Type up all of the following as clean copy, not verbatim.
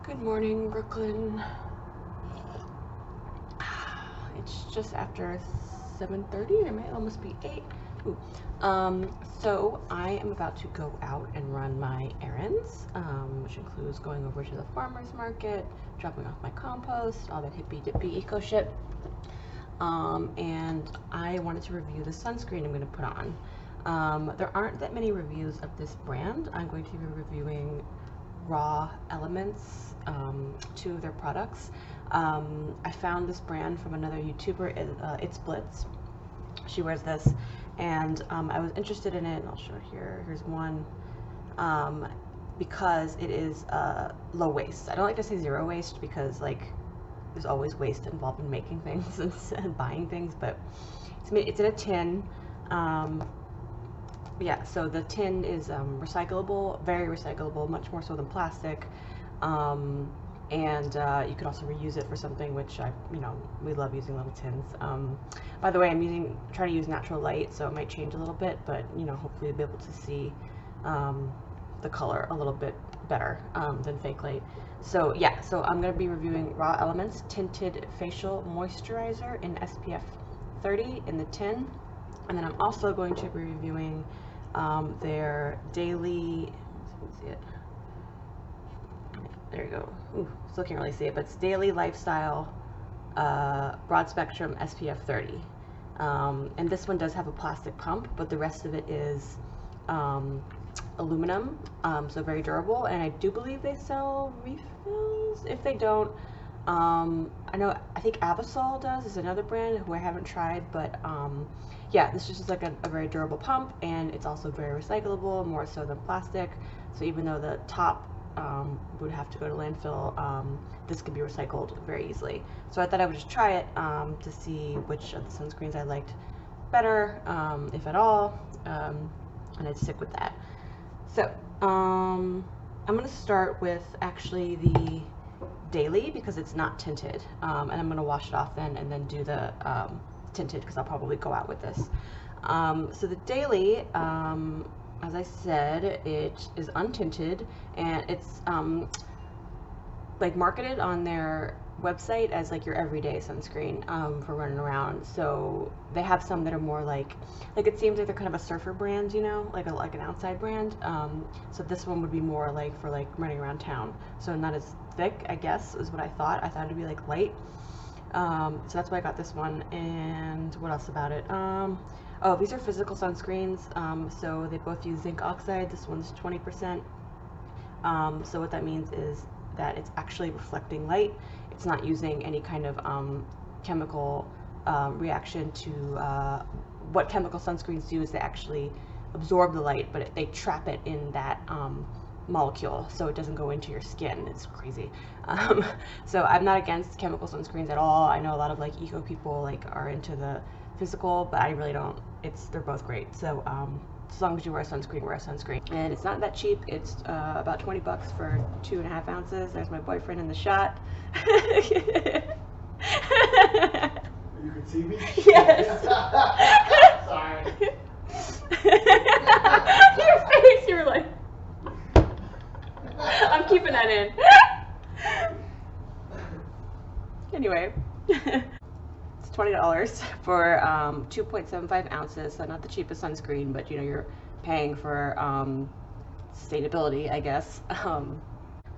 Good morning, Brooklyn. It's just after 7:30. It might almost be 8. Ooh. So I am about to go out and run my errands, which includes going over to the farmer's market, dropping off my compost, all that hippy dippy eco shit. And I wanted to review the sunscreen I'm going to put on. There aren't that many reviews of this brand. I'm going to be reviewing Raw Elements, 2 of their products. I found this brand from another YouTuber, It's Blitz. She wears this, and I was interested in it, and I'll show it here. Here's one, because it is low waste. I don't like to say zero waste because there's always waste involved in making things and buying things, but it's in a tin. Yeah, so the tin is recyclable, very recyclable, much more so than plastic, and you could also reuse it for something, which we love using little tins. By the way, I'm trying to use natural light, so it might change a little bit, but hopefully you'll be able to see the color a little bit better than fake light. So yeah, so I'm going to be reviewing Raw Elements Tinted Facial Moisturizer in SPF 30 in the tin, and then I'm also going to be reviewing their daily, let's see it, there you go, ooh, still can't really see it, but it's Daily Lifestyle Broad Spectrum SPF 30, and this one does have a plastic pump, but the rest of it is aluminum, so very durable, and I do believe they sell refills. If they don't, I think Abyssal does, is another brand who I haven't tried, but yeah, this is just like a very durable pump, and it's also very recyclable, more so than plastic. So even though the top would have to go to landfill, this can be recycled very easily. So I thought I would just try it to see which of the sunscreens I liked better, if at all, and I'd stick with that. So I'm going to start with actually the Daily because it's not tinted, and I'm going to wash it off then and then do the tinted because I'll probably go out with this. So the Daily, as I said, it is untinted, and it's marketed on their website as your everyday sunscreen for running around. So they have some that are more like it seems like they're kind of a surfer brand, like an outside brand. So this one would be more for running around town, so not as thick, I guess, is what I thought. I thought it'd be light. So that's why I got this one. And what else about it? Oh, these are physical sunscreens. So they both use zinc oxide. This one's 20%. So what that means is that it's actually reflecting light. It's not using any kind of chemical reaction to what chemical sunscreens do is they actually absorb the light, but they trap it in that molecule so it doesn't go into your skin. It's crazy. So I'm not against chemical sunscreens at all. I know a lot of eco people are into the physical, but I really don't. They're both great. So as long as you wear sunscreen, wear sunscreen. And it's not that cheap. It's about 20 bucks for 2.5 ounces. There's my boyfriend in the shot. You can see me? Yes. Sorry. Your face, you were like, I'm keeping that in. Anyway, it's $20 for 2.75 ounces, so not the cheapest sunscreen, but you're paying for sustainability, I guess.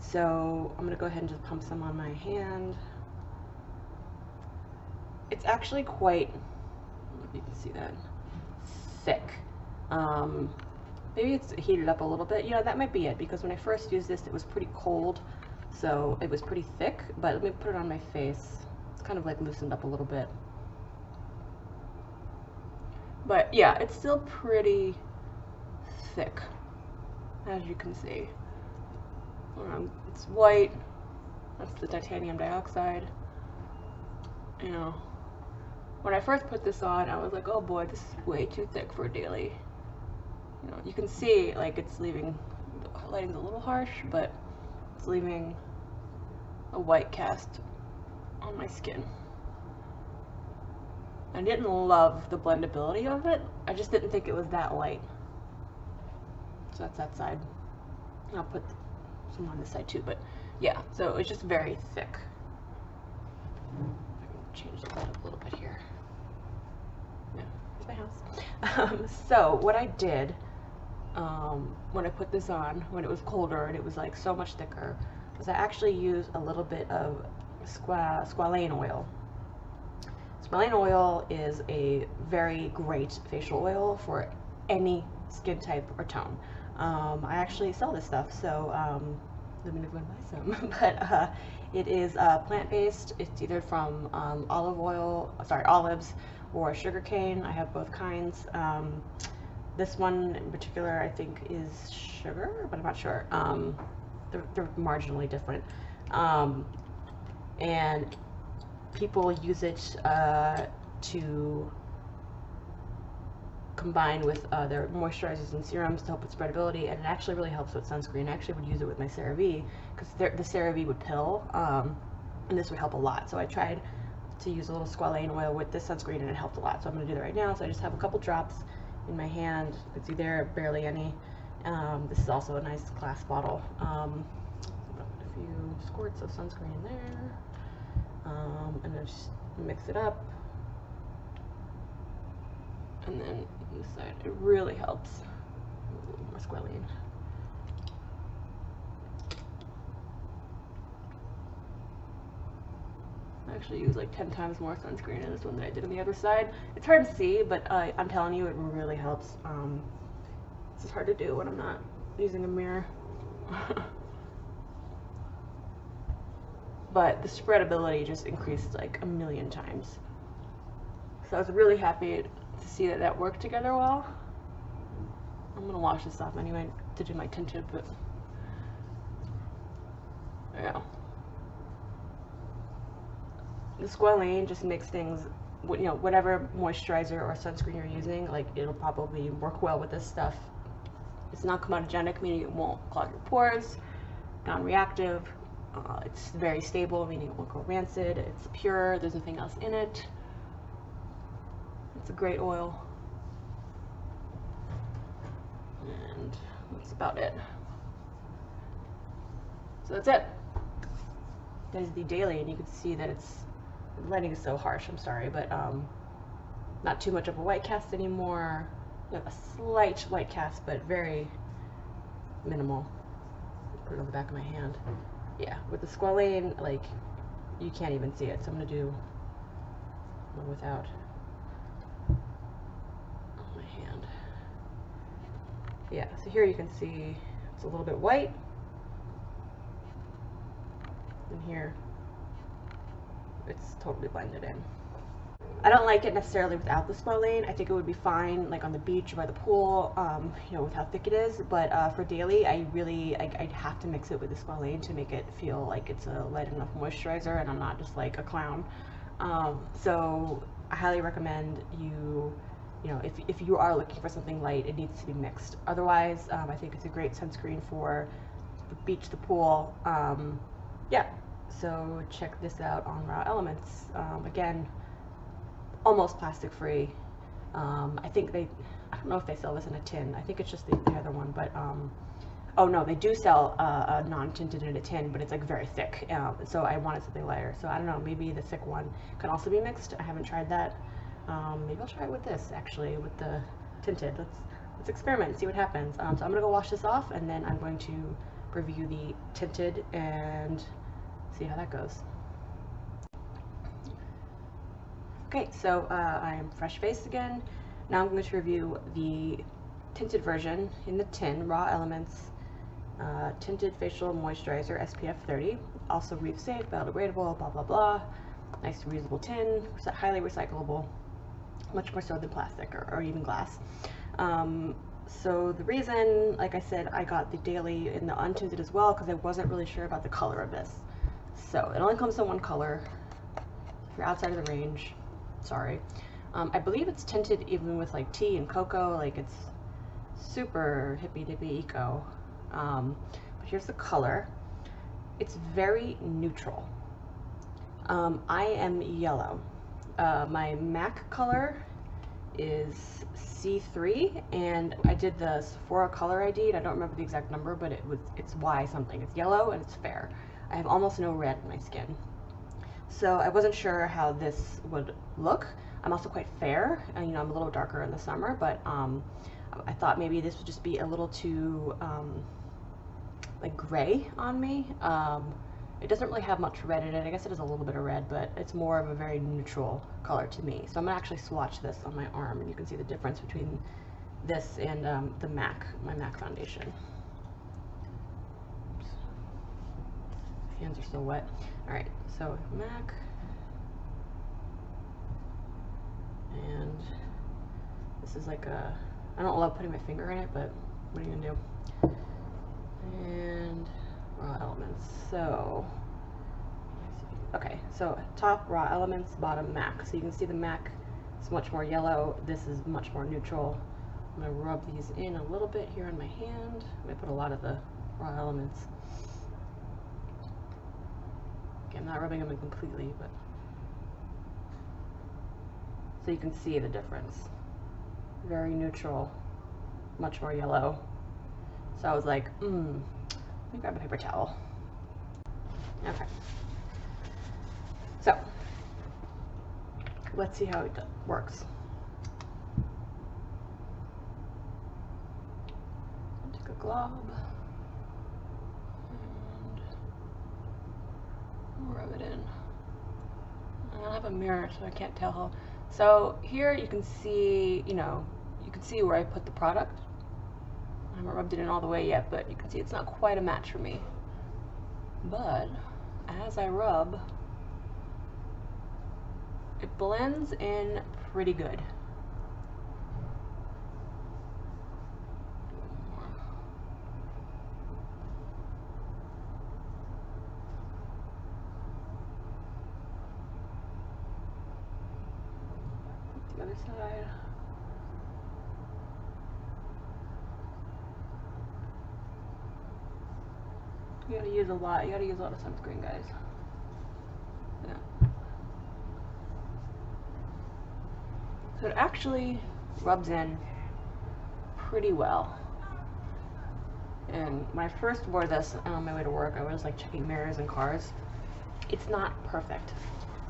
So I'm gonna go ahead and just pump some on my hand. It's actually quite, I don't know if you can see that, thick. Maybe it's heated up a little bit. That might be it, because when I first used this, it was pretty cold, so it was pretty thick, but let me put it on my face. It's kind of loosened up a little bit. But yeah, it's still pretty thick, as you can see. It's white. That's the titanium dioxide. When I first put this on, I was like, oh boy, this is way too thick for a Daily. You can see it's leaving, the lighting's a little harsh, but it's leaving a white cast on my skin. I didn't love the blendability of it. I just didn't think it was that light. So that's that side. I'll put some on this side too, but Yeah, so it's just very thick. I can change the light up a little bit here. Yeah, here's my house. So what I did when I put this on, when it was colder and it was like so much thicker, was I actually used a little bit of squalane oil. Squalane oil is a very great facial oil for any skin type or tone. I actually sell this stuff, so let me know if you want to buy some. But it is plant-based. It's either from olives or sugarcane. I have both kinds. This one in particular, I think, is sugar, but I'm not sure. They're marginally different. And people use it to combine with their moisturizers and serums to help with spreadability, and it actually really helps with sunscreen. I actually would use it with my CeraVe because the CeraVe would pill, and this would help a lot. So I tried to use a little squalane oil with this sunscreen, and it helped a lot. So I'm going to do that right now. So I just have a couple drops in my hand. You can see there, barely any. This is also a nice glass bottle. I'll put a few squirts of sunscreen in there, and then just mix it up. And then on this side, it really helps. A little more squalane. I actually use like 10 times more sunscreen in this one than I did on the other side. It's hard to see, but I'm telling you, it really helps. This is hard to do when I'm not using a mirror. But the spreadability just increased like a million times. So I was really happy to see that that worked together well. I'm gonna wash this off anyway to do my tinted, but yeah. The squalane just makes things, you know, whatever moisturizer or sunscreen you're using, like it'll probably work well with this stuff. It's not comedogenic, meaning it won't clog your pores, non-reactive. It's very stable, meaning it won't go rancid. It's pure, there's nothing else in it. It's a great oil. And that's about it. So that's it. That is the daily, and you can see that the lighting is so harsh, I'm sorry, but not too much of a white cast anymore. You have a slight white cast, but very minimal. Put it on the back of my hand. Yeah, with the squalane, like, you can't even see it, so I'm gonna do one without on my hand. Yeah, so here you can see it's a little bit white, and here it's totally blended in. I don't like it necessarily without the squalane. I think it would be fine like on the beach or by the pool, you know, with how thick it is, but for daily, I'd have to mix it with the squalane to make it feel like it's a light enough moisturizer and I'm not just like a clown. So I highly recommend you know, if you are looking for something light, it needs to be mixed. Otherwise, I think it's a great sunscreen for the beach, the pool. Yeah, so check this out on Raw Elements. Again, almost plastic free. I think I don't know if they sell this in a tin. I think it's just the other one, but oh no, they do sell a non-tinted in a tin, but it's like very thick. So I wanted something lighter. So I don't know, maybe the thick one can also be mixed. I haven't tried that. Maybe I'll try it with this actually, with the tinted. Let's experiment and see what happens. So I'm gonna go wash this off, and then I'm going to review the tinted and see how that goes. Okay, so I'm fresh faced again. Now I'm going to review the tinted version in the tin, Raw Elements Tinted Facial Moisturizer SPF 30. Also reef safe, biodegradable, blah blah blah. Nice reusable tin, highly recyclable, much more so than plastic or even glass. So the reason, like I said, I got the daily in the untinted as well because I wasn't really sure about the color of this. So it only comes in one color. If you're outside of the range, sorry. I believe it's tinted even with like tea and cocoa, like it's super hippy dippy eco. But here's the color. It's very neutral. I am yellow. My MAC color is C3, and I did the Sephora color ID, and I don't remember the exact number, but it's Y something. It's yellow and it's fair. I have almost no red in my skin. So I wasn't sure how this would look. I'm also quite fair, and you know, I'm a little darker in the summer, but I thought maybe this would just be a little too like gray on me. It doesn't really have much red in it. I guess it has a little bit of red, but it's more of a very neutral color to me. So I'm gonna actually swatch this on my arm, and you can see the difference between this and the my MAC foundation. Oops. Hands are still wet. All right, so MAC, and this is like a, I don't love putting my finger in it, but what are you gonna do? And raw elements. So, okay, so top raw elements, bottom MAC. So you can see the MAC is much more yellow. This is much more neutral. I'm gonna rub these in a little bit here on my hand. I'm gonna put a lot of the raw elements. Okay, I'm not rubbing them in completely, but so you can see the difference. Very neutral, much more yellow. So I was like, let me grab a paper towel. Okay. So, let's see how it works. Take a glob and rub it in. I don't have a mirror, so I can't tell how. So here you can see, you know, you can see where I put the product. I haven't rubbed it in all the way yet, but you can see it's not quite a match for me. But as I rub, it blends in pretty good. The other side. You gotta use a lot. You gotta use a lot of sunscreen, guys. Yeah. So it actually rubs in pretty well. And when I first wore this on my way to work, I was like checking mirrors in cars. It's not perfect,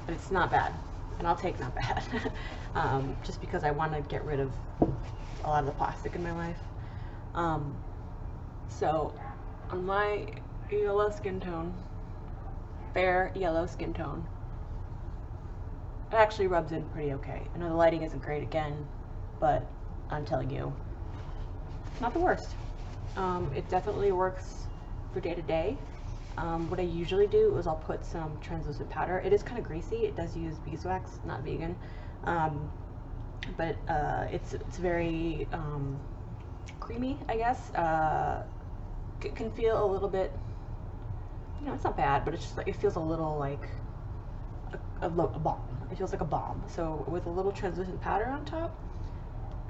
but it's not bad. And I'll take not bad. Just because I want to get rid of a lot of the plastic in my life. So on my yellow skin tone, fair yellow skin tone, it actually rubs in pretty okay. I know the lighting isn't great again, but I'm telling you, not the worst. It definitely works for day to day. What I usually do is I'll put some translucent powder. It is kind of greasy. It does use beeswax, not vegan, but it's very creamy, I guess. It can feel a little bit, you know, it's not bad, but it's just like, it feels a little like a balm. It feels like a balm. So with a little translucent powder on top,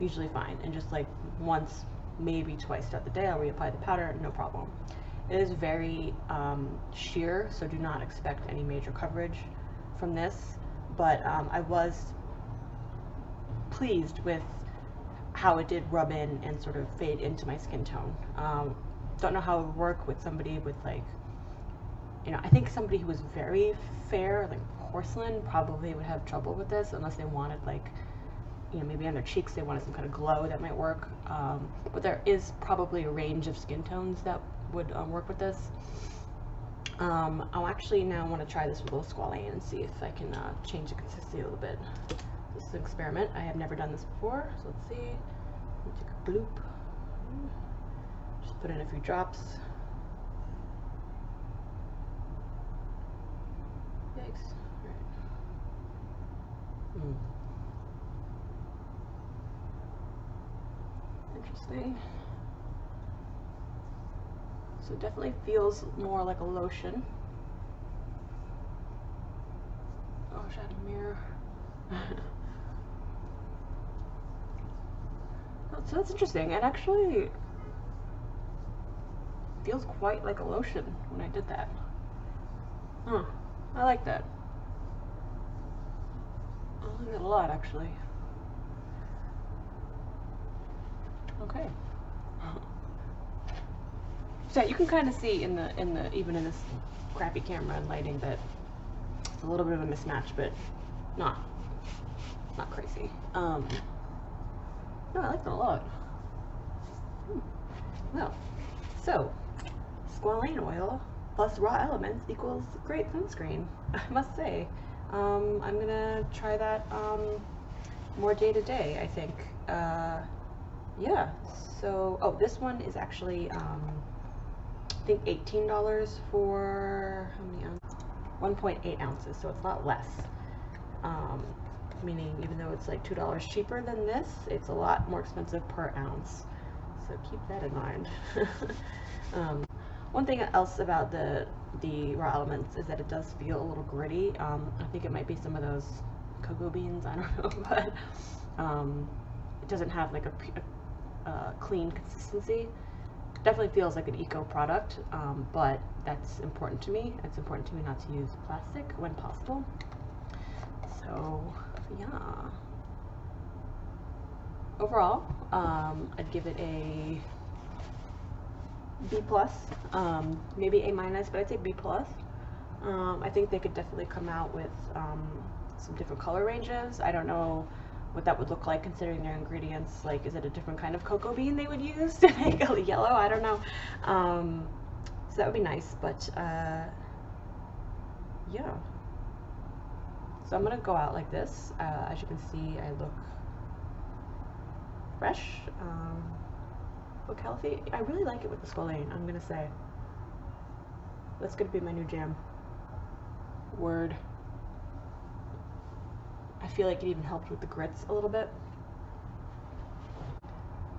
usually fine. And just like once, maybe twice throughout the day, I'll reapply the powder, no problem. It is very sheer, so do not expect any major coverage from this, but I was pleased with how it did rub in and sort of fade into my skin tone. Don't know how it would work with somebody with, like, you know, I think somebody who was very fair, like porcelain, probably would have trouble with this unless they wanted, like, you know, maybe on their cheeks they wanted some kind of glow. That might work. But there is probably a range of skin tones that would work with this. I'll actually now want to try this with a little squalane and see if I can change the consistency a little bit. This is an experiment. I have never done this before, so let's see. Let me take a bloop. Just put in a few drops. Yikes. All right. Interesting. So it definitely feels more like a lotion. Oh, I had a mirror. So that's interesting. It actually feels quite like a lotion when I did that. Huh. I like that. I like that a lot, actually. Okay. So you can kind of see in the even in this crappy camera and lighting that it's a little bit of a mismatch, but not crazy. No, I like them a lot. Well, so squalane oil plus raw elements equals great sunscreen, I must say. I'm gonna try that more day to day, I think. Yeah, so, oh, this one is actually, I think $18 for, how many ounces? 1.8 ounces, so it's a lot less. Meaning even though it's like $2 cheaper than this, it's a lot more expensive per ounce. So keep that in mind. One thing else about the raw elements is that it does feel a little gritty. I think it might be some of those cocoa beans, I don't know, but it doesn't have like a clean consistency. Definitely feels like an eco product, but that's important to me. It's important to me not to use plastic when possible. So yeah, overall, I'd give it a B+, maybe A-, but I'd say B+. I think they could definitely come out with some different color ranges. I don't know what that would look like considering their ingredients. Like, is it a different kind of cocoa bean they would use to make it yellow? I don't know. So that would be nice, but yeah. So I'm gonna go out like this. As you can see, I look fresh, look healthy. I really like it with the squalane, I'm gonna say. That's gonna be my new jam. Word. I feel like it even helped with the grits a little bit.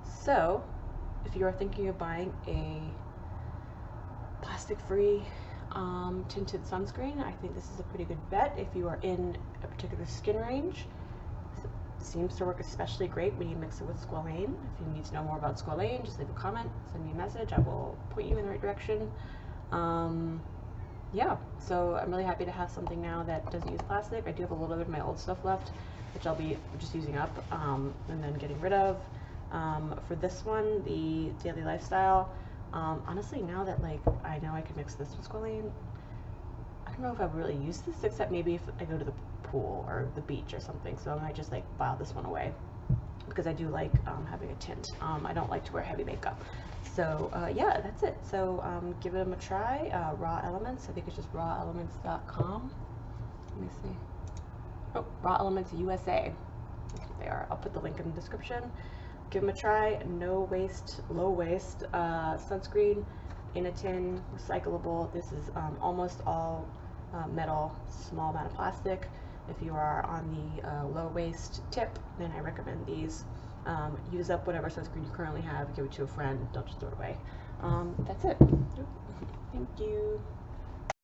So, if you are thinking of buying a plastic-free tinted sunscreen, I think this is a pretty good bet. If you are in a particular skin range, it seems to work especially great when you mix it with squalane. If you need to know more about squalane, just leave a comment, send me a message, I will point you in the right direction. Yeah, so I'm really happy to have something now that doesn't use plastic. I do have a little bit of my old stuff left, which I'll be just using up and then getting rid of. For this one, the Daily Lifestyle, honestly, now that like I know I can mix this with squalane, I don't know if I would really use this, except maybe if I go to the pool or the beach or something, so I might just like file this one away because I do like having a tint. I don't like to wear heavy makeup. So yeah, that's it. So give them a try. Raw Elements, I think it's just rawelements.com. Let me see. Oh, Raw Elements USA. That's what they are. I'll put the link in the description. Give them a try. No waste, low waste sunscreen in a tin, recyclable. This is almost all metal, small amount of plastic. If you are on the low waste tip, then I recommend these. Use up whatever sunscreen you currently have, give it to a friend, don't just throw it away. That's it. Thank you.